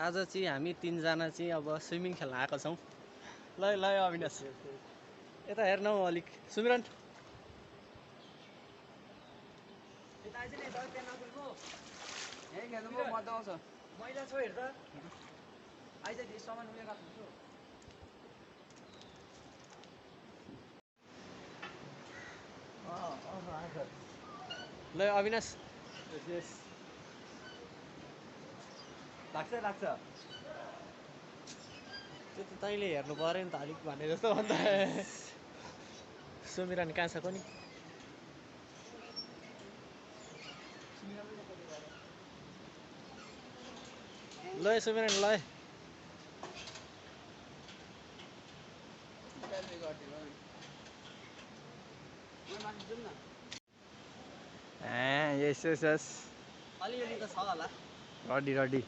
आज चाहिँ हामी तीनजना चाहिँ अब स्विमिङ खेल्न आएको छौँ। ल ल अविनाश यता हेर्न हौ अलिक सुमिरन मैला छ हेर्दा आइज त्यो सामान उयो राख्छु ल अविनाश लाग्छ लाग्छ त्यो त तैँले हेर्नु पऱ्यो नि त अलिक भने जस्तो अन्त सुमिरन कहाँ छ कोनि ल सुमिरन ल यस यस यस अलिअलि त छ होला रडी रडी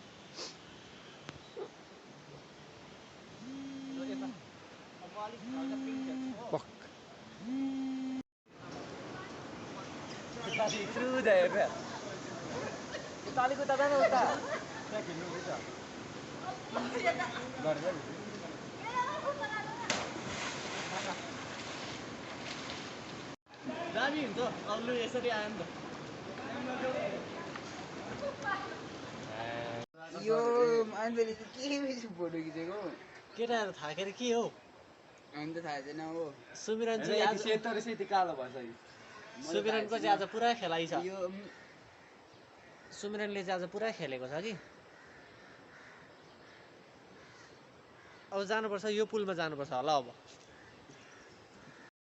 दामी हुन्छ अल्लु यसरी आयो नि त यो मान्छेले चाहिँ के फोटो खिचेको केटाहरू थाकेर के हो हामी त थाहा छैन हो सुमिरन चाहिँ आज कालो भन्छ सुमिरनको चाहिँ आज पुरा खेलाइ छ यो सुमिरनले चाहिँ आज पुरा खेलेको छ कि अब जानुपर्छ यो पुलमा जानुपर्छ होला अब